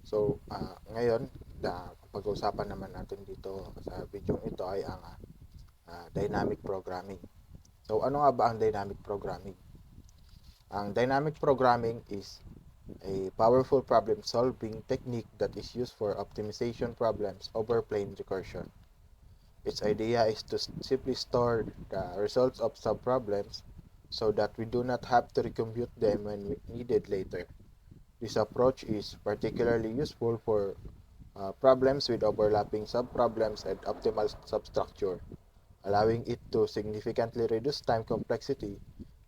So, ngayon, pag-uusapan naman natin dito sa video ito ay ang dynamic programming. So, ano nga ba ang dynamic programming? Ang dynamic programming is a powerful problem-solving technique that is used for optimization problems over plain recursion. Its idea is to simply store the results of subproblems so that we do not have to recompute them when needed later. This approach is particularly useful for problems with overlapping subproblems and optimal substructure, allowing it to significantly reduce time complexity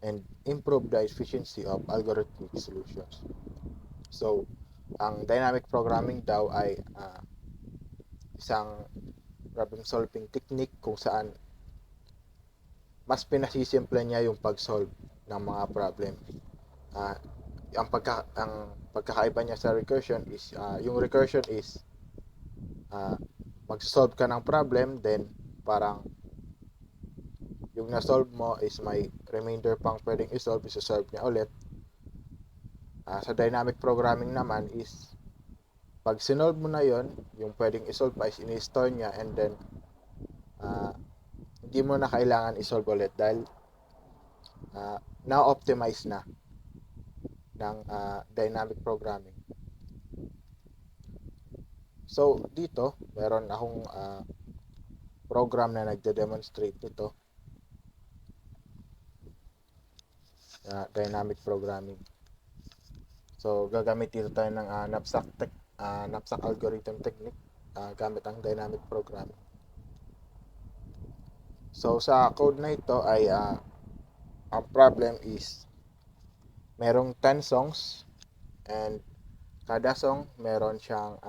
and improve the efficiency of algorithmic solutions. So, ang dynamic programming daw ay isang problem-solving technique kung saan mas pinasisimple niya yung pag-solve ng mga problem. Uh, ang pagkakaiba niya sa recursion is yung recursion is uh, mag-solve ka ng problem, then parang yung na-solve mo is may remainder pang pwedeng i-solve, isa-solve niya ulit. Sa dynamic programming naman is pag sinolve mo na yon, yung pwedeng i-solve pa is ini-store niya, and then uh, hindi mo na kailangan i-solve ulit dahil na-optimize na ng dynamic programming. So, dito, meron akong program na nagde-demonstrate nito, dynamic programming. So, gagamit dito tayo ng knapsack algorithm technique gamit ang dynamic programming. So, sa code na ito ay ang problem is merong 10 songs, and kada song meron siyang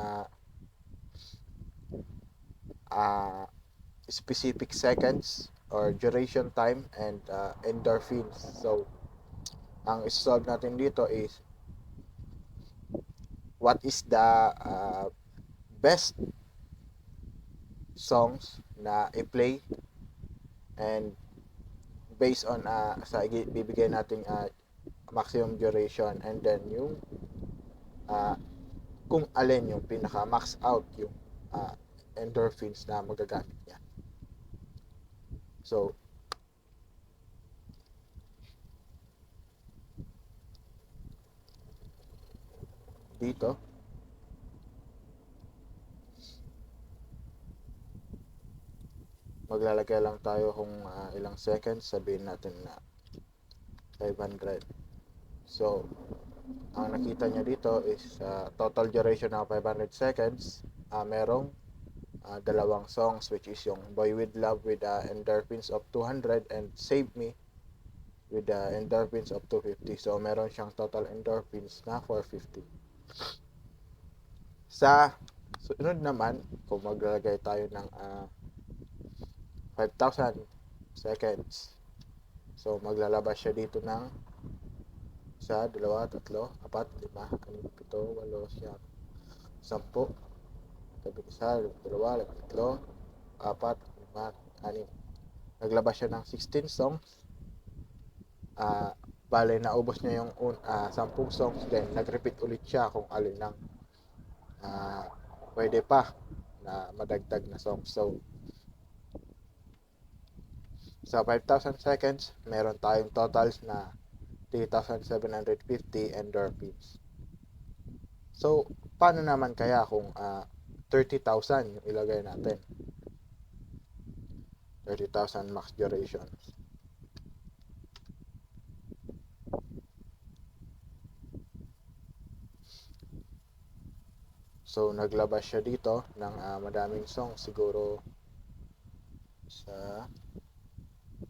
specific seconds or duration time and endorphins. So, ang isolve natin dito is what is the best songs na i-play, and based on sa bibigay nating maximum duration, and then yung kung alin yung pinaka max out yung endorphins na magagamit niya. So, dito maglalagay lang tayo kung ilang seconds, sabihin natin na 500. So, ang nakita niya dito is total duration ng 500 seconds, merong dalawang songs, which is yung Boy With Love with endorphins of 200 and Save Me with endorphins of 250. So, meron siyang total endorphins na 450. Sa sunod naman, kung maglalagay tayo ng 5,000 seconds, so maglalabas siya dito ng 1, 2, 3, 4, 5, 6, 7, 8, 9, 10, tabi isa, 2, 3, 4, 5, 6. Naglabas siya ng 16 songs. Bale, naubos niya yung 10 songs, then nag-repeat ulit siya kung alin ng pwede pa na madagdag na songs. So, sa 5,000 seconds, meron tayong totals na 3,750 endorphins. So, paano naman kaya kung 30,000 yung ilagay natin? 30,000 max duration. So, naglabas siya dito ng madaming songs. Siguro sa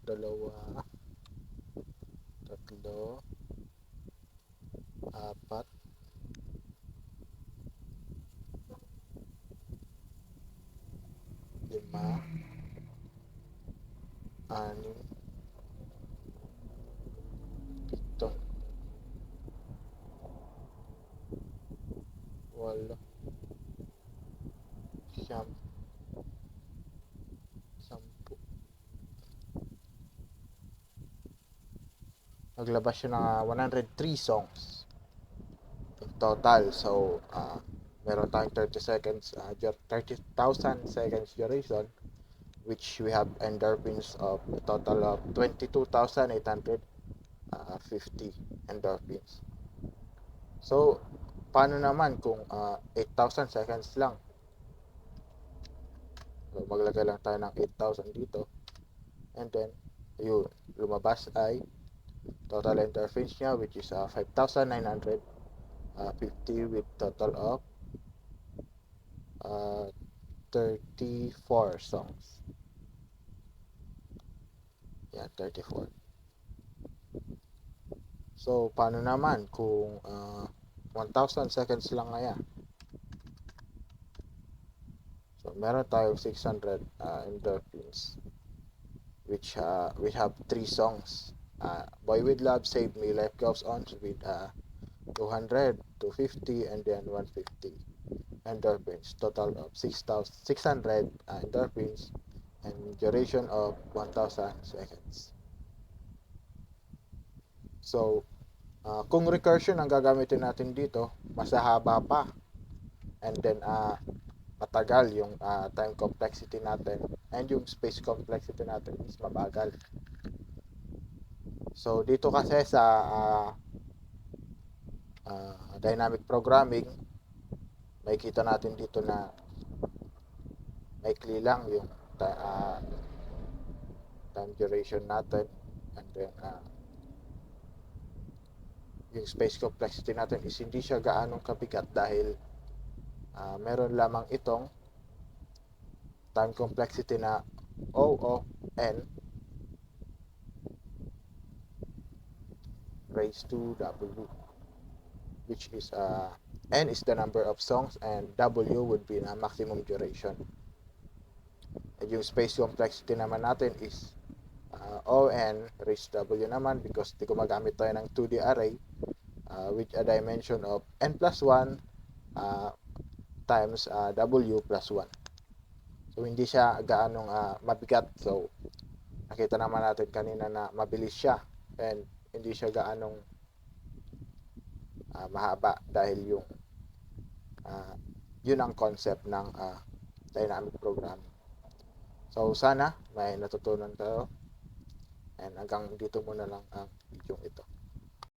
2, 3, 4, 5, 6, 7, 8, 9, 10. Naglabas siya ng 103 songs total. So, meron tayong 30,000 seconds duration, which we have endorphins of a total of 22,850 endorphins. So, paano naman kung 8,000 seconds lang? So, maglagay lang tayo ng 8,000 dito. And then, yun, lumabas ay total endorphins niya, which is 5,950 with total of 34 songs. Yan, 34. So, paano naman kung 1,000 seconds lang nga yan? So, meron tayong 600 endorphins, which we have 3 songs. Boy With Love, Save Me, Life Goes On with 200, 250, and then 150 endorphins. Total of 6,600 endorphins and duration of 1,000 seconds. So, kung recursion ang gagamitin natin dito, mas haba pa. And then, matagal yung time complexity natin, and yung space complexity natin is mabagal. So, dito kasi sa dynamic programming, makikita natin dito na maikli lang yung time duration natin, and then yung space complexity natin is hindi siya gaanong kabigat dahil meron lamang itong time complexity na O of n raised to W, which is n is the number of songs and W would be na maximum duration. And yung space complexity naman natin is On raised to W naman, because di gumagamit tayo ng 2D array with a dimension of n plus 1 times W plus 1. So, hindi siya gaanong mabigat. So, nakita naman natin kanina na mabilis siya and hindi siya gaanong mahaba dahil yung yun ang concept ng dynamic programming. So, sana may natutunan kayo, and hanggang dito muna lang ang video ito.